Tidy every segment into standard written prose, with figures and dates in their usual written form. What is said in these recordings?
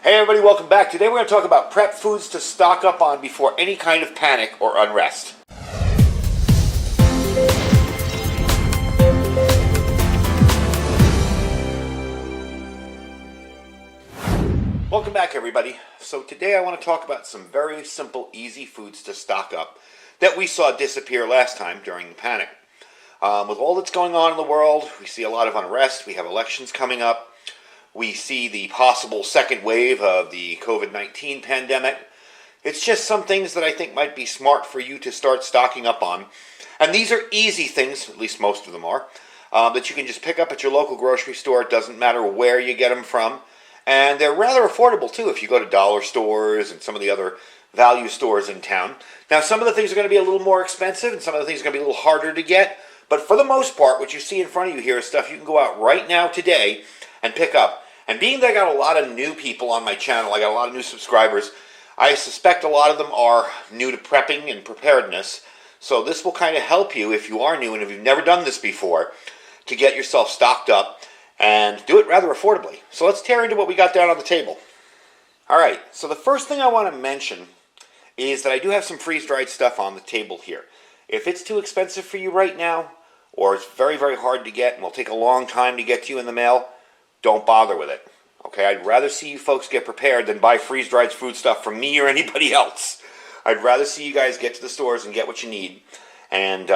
Hey everybody, welcome back. Today we're going to talk about prep foods to stock up on before any kind of panic or unrest. Welcome back everybody. So today I want to talk about some very simple, easy foods to stock up that we saw disappear last time during the panic. With all that's going on in the world, we see a lot of unrest. We have elections coming up. We see the possible second wave of the COVID-19 pandemic. It's just some things that I think might be smart for you to start stocking up on. And these are easy things, at least most of them are, that you can just pick up at your local grocery store. It doesn't matter where you get them from. And they're rather affordable too if you go to dollar stores and some of the other value stores in town. Now some of the things are going to be a little more expensive and some of the things are going to be a little harder to get. But for the most part, what you see in front of you here is stuff you can go out right now today and pick up. And being that I got a lot of new people on my channel, I got a lot of new subscribers, I suspect a lot of them are new to prepping and preparedness. So this will kind of help you if you are new and if you've never done this before to get yourself stocked up and do it rather affordably. So let's tear into what we got down on the table. Alright, so the first thing I want to mention is that I do have some freeze-dried stuff on the table here. If it's too expensive for you right now, or it's very, very hard to get and will take a long time to get to you in the mail, don't bother with it. Okay, I'd rather see you folks get prepared than buy freeze-dried food stuff from me or anybody else. I'd rather see you guys get to the stores and get what you need and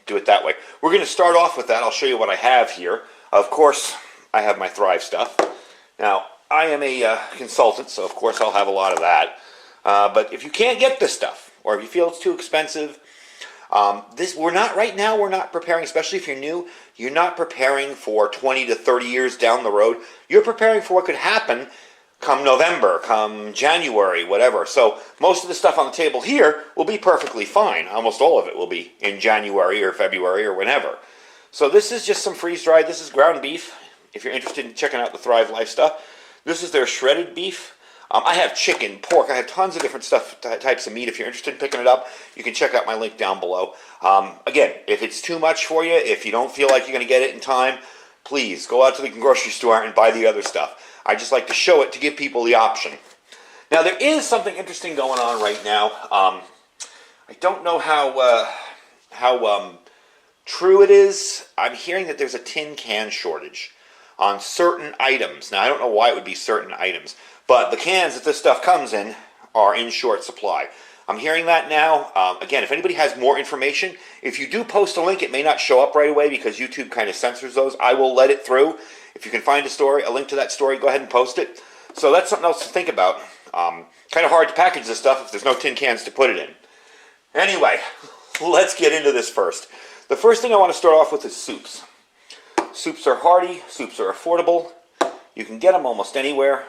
do it that way. We're going to start off with that. I'll show you what I have here. Of course, I have my Thrive stuff. Now, I am a consultant, so of course I'll have a lot of that. But if you can't get this stuff, or if you feel it's too expensive, we're not preparing, especially if you're new, you're not preparing for 20 to 30 years down the road. You're preparing for what could happen come November, come January, whatever. So most of the stuff on the table here will be perfectly fine. Almost all of it will be in January or February or whenever. So this is just some freeze-dried. This is ground beef, if you're interested in checking out the Thrive Life stuff. This is their shredded beef. I have chicken, pork, I have tons of different types of meat. If you're interested in picking it up, you can check out my link down below. Again, if it's too much for you, if you don't feel like you're going to get it in time, please go out to the grocery store and buy the other stuff. I just like to show it to give people the option. Now, there is something interesting going on right now. I don't know how true it is. I'm hearing that there's a tin can shortage on certain items. Now, I don't know why it would be certain items, but the cans that this stuff comes in are in short supply. I'm hearing that now. Again, if anybody has more information, if you do post a link, it may not show up right away because YouTube kind of censors those. I will let it through. If you can find a link to that story, go ahead and post it. So that's something else to think about. Kind of hard to package this stuff if there's no tin cans to put it in. Anyway, let's get into this first. The first thing I want to start off with is soups. Soups are hearty, soups are affordable. You can get them almost anywhere.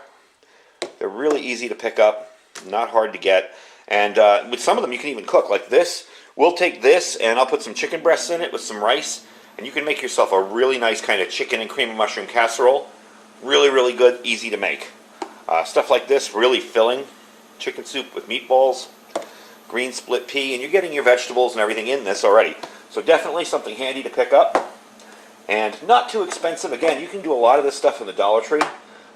They're really easy to pick up, not hard to get. And with some of them you can even cook. Like this, we'll take this and I'll put some chicken breasts in it with some rice. And you can make yourself a really nice kind of chicken and cream of mushroom casserole. Really, really good, easy to make. Stuff like this, really filling. Chicken soup with meatballs, green split pea, and you're getting your vegetables and everything in this already. So definitely something handy to pick up. And not too expensive. Again, you can do a lot of this stuff in the Dollar Tree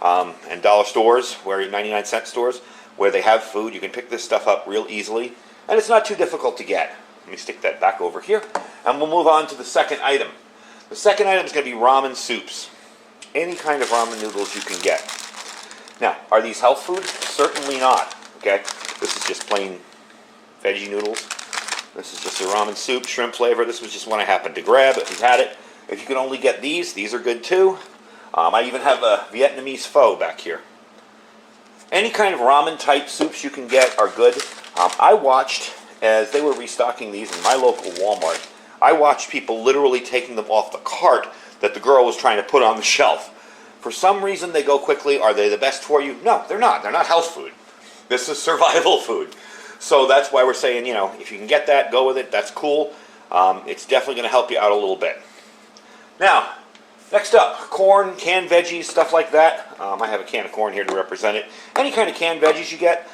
and dollar stores, 99-cent stores, where they have food. You can pick this stuff up real easily. And it's not too difficult to get. Let me stick that back over here. And we'll move on to the second item. The second item is going to be ramen soups. Any kind of ramen noodles you can get. Now, are these health foods? Certainly not. Okay, this is just plain veggie noodles. This is just a ramen soup, shrimp flavor. This was just one I happened to grab if you had it. If you can only get these are good too. I even have a Vietnamese pho back here. Any kind of ramen type soups you can get are good. I watched as they were restocking these in my local Walmart. I watched people literally taking them off the cart that the girl was trying to put on the shelf. For some reason they go quickly. Are they the best for you? No, they're not. They're not health food. This is survival food. So that's why we're saying, if you can get that, go with it. That's cool. It's definitely going to help you out a little bit. Now, next up, corn, canned veggies, stuff like that. I have a can of corn here to represent it. Any kind of canned veggies you get.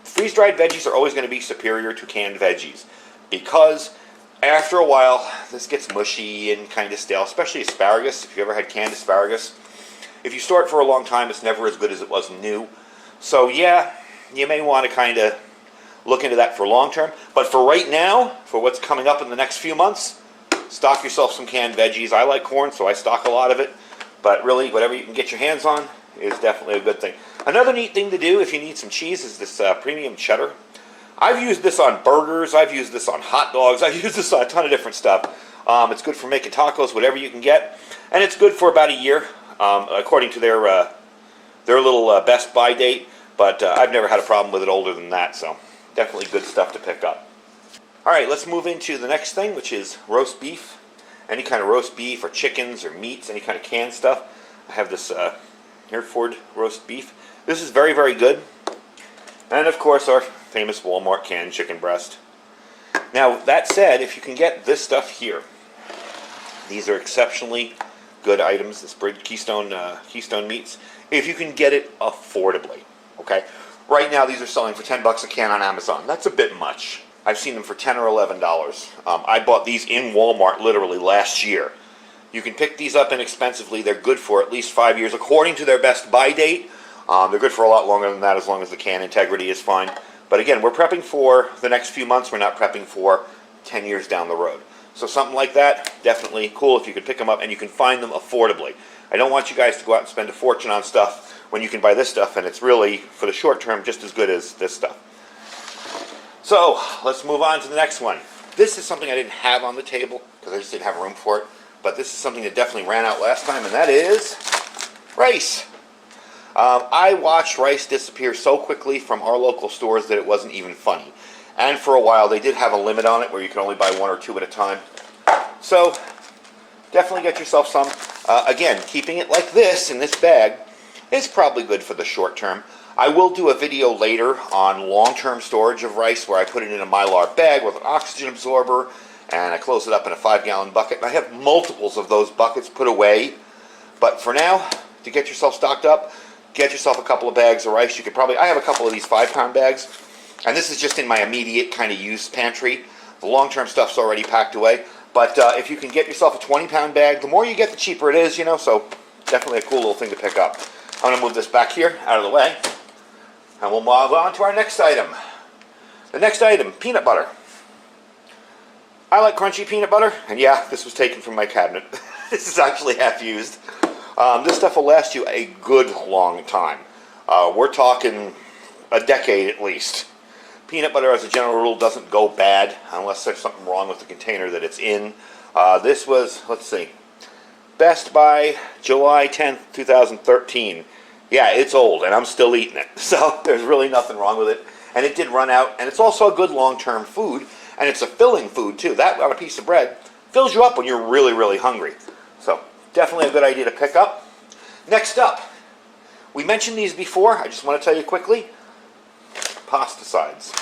Freeze-dried veggies are always going to be superior to canned veggies because after a while, this gets mushy and kind of stale, especially asparagus. If you ever had canned asparagus, if you store it for a long time, it's never as good as it was new. So yeah, you may want to kind of look into that for long term. But for right now, for what's coming up in the next few months, stock yourself some canned veggies. I like corn, so I stock a lot of it. But really, whatever you can get your hands on is definitely a good thing. Another neat thing to do if you need some cheese is this premium cheddar. I've used this on burgers. I've used this on hot dogs. I've used this on a ton of different stuff. It's good for making tacos, whatever you can get. And it's good for about a year, according to their little best buy date. But I've never had a problem with it older than that, so definitely good stuff to pick up. All right, let's move into the next thing, which is roast beef. Any kind of roast beef or chickens or meats, any kind of canned stuff. I have this Hereford roast beef. This is very, very good. And of course, our famous Walmart canned chicken breast. Now, that said, if you can get this stuff here, these are exceptionally good items, this Keystone meats, if you can get it affordably, okay? Right now, these are selling for $10 a can on Amazon. That's a bit much. I've seen them for $10 or $11. I bought these in Walmart literally last year. You can pick these up inexpensively. They're good for at least 5 years, according to their best buy date. They're good for a lot longer than that, as long as the can integrity is fine. But again, we're prepping for the next few months. We're not prepping for 10 years down the road. So something like that, definitely cool if you can pick them up and you can find them affordably. I don't want you guys to go out and spend a fortune on stuff when you can buy this stuff, and it's really, for the short term, just as good as this stuff. So let's move on to the next one. This is something I didn't have on the table because I just didn't have room for it. But this is something that definitely ran out last time, and that is rice. I watched rice disappear so quickly from our local stores that it wasn't even funny. And for a while, they did have a limit on it where you can only buy 1 or 2 at a time. So definitely get yourself some. Again, keeping it like this in this bag is probably good for the short term. I will do a video later on long-term storage of rice where I put it in a Mylar bag with an oxygen absorber and I close it up in a 5-gallon bucket. And I have multiples of those buckets put away. But for now, to get yourself stocked up, get yourself a couple of bags of rice. You could probably, I have a couple of these 5-pound bags. And this is just in my immediate kind of use pantry. The long-term stuff's already packed away. But if you can get yourself a 20-pound bag, the more you get, the cheaper it is, you know. So definitely a cool little thing to pick up. I'm going to move this back here, out of the way. And we'll move on to our next item. The next item, peanut butter. I like crunchy peanut butter. And yeah, this was taken from my cabinet. This is actually half used. This stuff will last you a good long time. We're talking a decade at least. Peanut butter, as a general rule, doesn't go bad unless there's something wrong with the container that it's in. This was, let's see, Best by July 10th, 2013. Yeah, it's old, and I'm still eating it. So there's really nothing wrong with it. And it did run out, and it's also a good long-term food, and it's a filling food, too. That on a piece of bread fills you up when you're really, really hungry. So definitely a good idea to pick up. Next up, we mentioned these before. I just want to tell you quickly. Pasticides.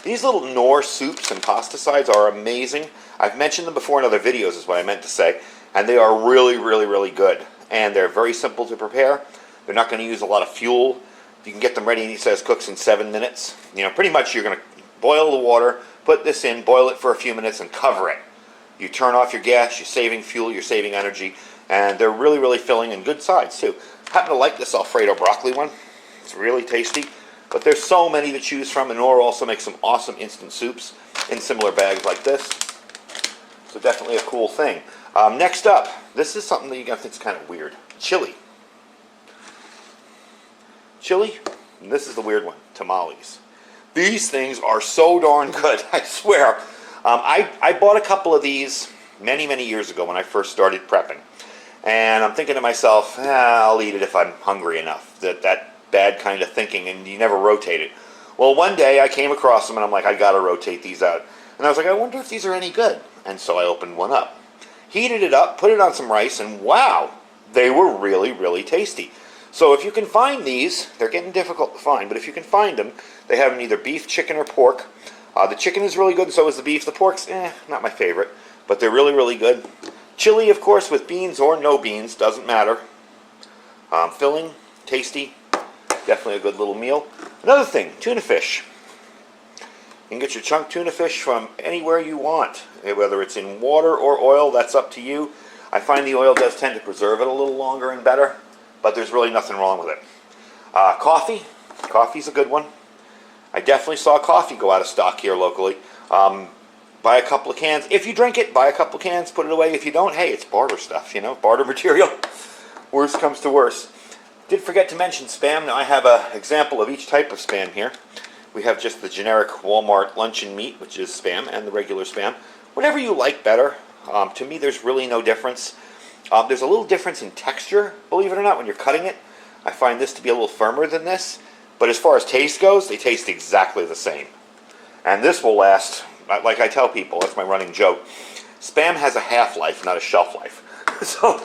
These little Knorr soups and pasticides are amazing. I've mentioned them before in other videos is what I meant to say. And they are really, really, really good. And they're very simple to prepare. They're not going to use a lot of fuel. You can get them ready, and he says cooks in 7 minutes. You know, pretty much you're going to boil the water, put this in, boil it for a few minutes, and cover it. You turn off your gas, you're saving fuel, you're saving energy. And they're really, really filling and good sides, too. I happen to like this Alfredo broccoli one. It's really tasty. But there's so many to choose from, and Knorr also makes some awesome instant soups in similar bags like this. So definitely a cool thing. Next up, this is something that you're going to think is kind of weird. Chili. Chili, and this is the weird one, tamales. These things are so darn good, I swear. I bought a couple of these many, many years ago when I first started prepping. And I'm thinking to myself, I'll eat it if I'm hungry enough. That bad kind of thinking, and you never rotate it. Well, one day I came across them, and I'm like, I gotta rotate these out. And I was like, I wonder if these are any good. And so I opened one up. Heated it up, put it on some rice, and wow, they were really, really tasty. So if you can find these, they're getting difficult to find, but if you can find them, they have them either beef, chicken, or pork. The chicken is really good, and so is the beef. The pork's, not my favorite, but they're really, really good. Chili, of course, with beans or no beans, doesn't matter. Filling, tasty, definitely a good little meal. Another thing, tuna fish. You can get your chunk tuna fish from anywhere you want, whether it's in water or oil, that's up to you. I find the oil does tend to preserve it a little longer and better, but there's really nothing wrong with it. Coffee's a good one. I definitely saw coffee go out of stock here locally. Buy a couple of cans. If you drink it, buy a couple of cans, put it away. If you don't, hey, it's barter stuff, you know, barter material. Worst comes to worst. Did forget to mention Spam. Now I have an example of each type of Spam here. We have just the generic Walmart luncheon meat, which is Spam, and the regular Spam. Whatever you like better. To me, there's really no difference. There's a little difference in texture, believe it or not, when you're cutting it. I find this to be a little firmer than this. But as far as taste goes, they taste exactly the same. And this will last, like I tell people, that's my running joke. Spam has a half-life, not a shelf life. So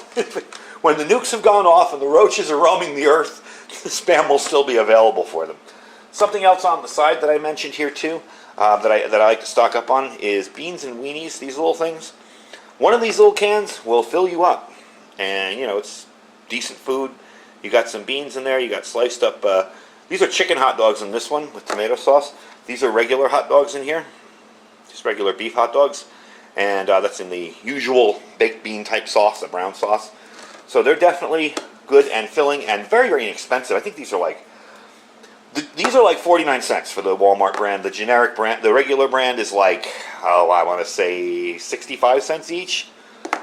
when the nukes have gone off and the roaches are roaming the earth, the Spam will still be available for them. Something else on the side that I mentioned here too, that I like to stock up on, is beans and weenies, these little things. One of these little cans will fill you up. And, you know, it's decent food. You got some beans in there, you got sliced up, these are chicken hot dogs in this one with tomato sauce. These are regular hot dogs in here, just regular beef hot dogs. And that's in the usual baked bean type sauce, the brown sauce. So they're definitely good and filling and very, very inexpensive. I think these are like 49 cents for the Walmart brand. The generic brand, the regular brand is like, oh, I want to say 65 cents each.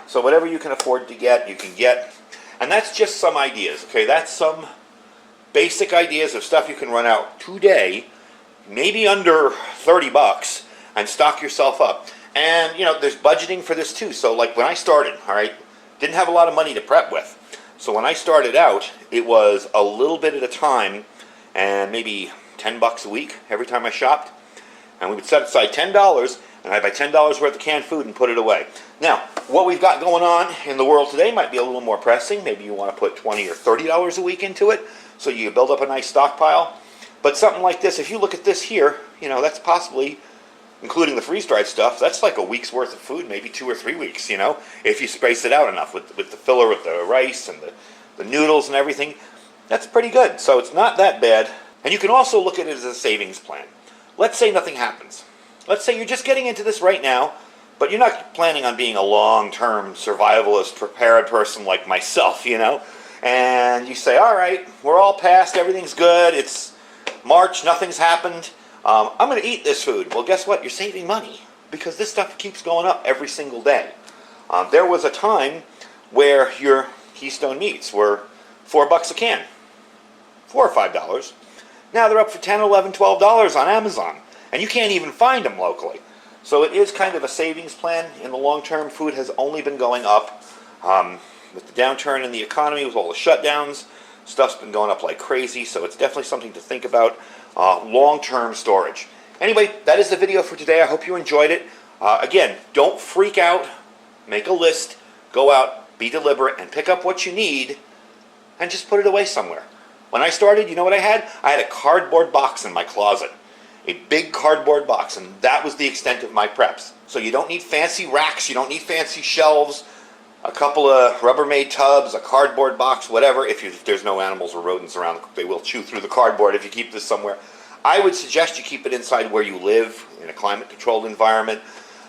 So whatever you can afford to get, you can get. And that's just some ideas, okay? That's some basic ideas of stuff you can run out today, maybe under 30 bucks, and stock yourself up. And, you know, there's budgeting for this too. So like when I started, all right, didn't have a lot of money to prep with. So when I started out, it was a little bit at a time and maybe 10 bucks a week every time I shopped. And we would set aside $10 and I'd buy $10 worth of canned food and put it away. Now, what we've got going on in the world today might be a little more pressing. Maybe you want to put $20 or $30 a week into it so you build up a nice stockpile. But something like this, if you look at this here, you know, that's possibly, including the freeze-dried stuff, that's like a week's worth of food, maybe 2 or 3 weeks, you know, if you space it out enough with the filler, with the rice and the noodles and everything. That's pretty good. So it's not that bad. And you can also look at it as a savings plan. Let's say nothing happens. Let's say you're just getting into this right now, but you're not planning on being a long-term survivalist, prepared person like myself, you know, and you say, all right, we're all past, everything's good, it's March, nothing's happened. I'm going to eat this food. Well, guess what? You're saving money because this stuff keeps going up every single day. There was a time where your Keystone meats were $4 a can, $4 or $5. Now they're up for $10, $11, $12 on Amazon, and you can't even find them locally. So it is kind of a savings plan. In the long term, food has only been going up. With the downturn in the economy, with all the shutdowns, stuff's been going up like crazy, so it's definitely something to think about. Long-term storage. Anyway, that is the video for today. I hope you enjoyed it. Again, don't freak out. Make a list. Go out, be deliberate, and pick up what you need, and just put it away somewhere. When I started, you know what I had? I had a cardboard box in my closet. A big cardboard box, and that was the extent of my preps. So you don't need fancy racks, you don't need fancy shelves, a couple of Rubbermaid tubs, a cardboard box, whatever. If there's no animals or rodents around, they will chew through the cardboard if you keep this somewhere. I would suggest you keep it inside where you live, in a climate-controlled environment.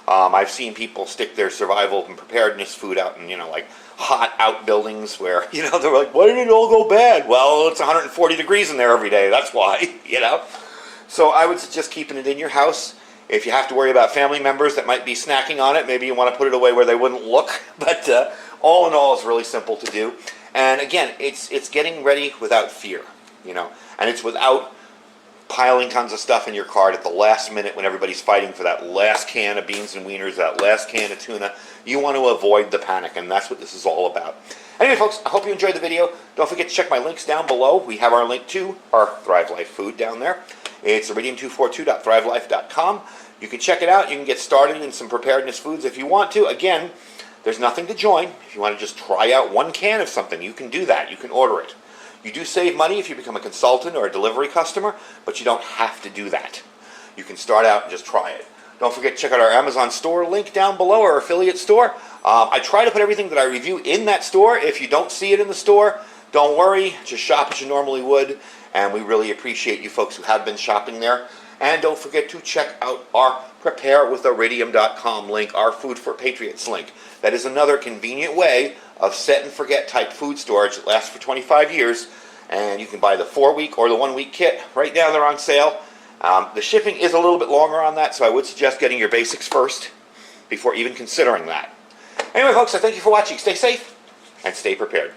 I've seen people stick their survival and preparedness food out in, you know, like hot outbuildings where, you know, they're like, why did it all go bad? Well, it's 140 degrees in there every day, that's why, you know. So I would suggest keeping it in your house. If you have to worry about family members that might be snacking on it, maybe you want to put it away where they wouldn't look. But all in all, it's really simple to do. And again, it's getting ready without fear, you know. And it's without piling tons of stuff in your cart at the last minute when everybody's fighting for that last can of beans and wieners, that last can of tuna. You want to avoid the panic, and that's what this is all about. Anyway, folks, I hope you enjoyed the video. Don't forget to check my links down below. We have our link to our Thrive Life food down there. It's iridium242.thrivelife.com. You can check it out. You can get started in some preparedness foods if you want to. Again, there's nothing to join. If you want to just try out one can of something, you can do that. You can order it. You do save money if you become a consultant or a delivery customer, but you don't have to do that. You can start out and just try it. Don't forget to check out our Amazon store link down below, our affiliate store. I try to put everything that I review in that store. If you don't see it in the store, don't worry. Just shop as you normally would. And we really appreciate you folks who have been shopping there. And don't forget to check out our preparewithiridium.com link, our Food for Patriots link. That is another convenient way of set and forget type food storage that lasts for 25 years. And you can buy the 4-week or the 1-week kit. Right now they're on sale. The shipping is a little bit longer on that, so I would suggest getting your basics first before even considering that. Anyway, folks, I thank you for watching. Stay safe and stay prepared.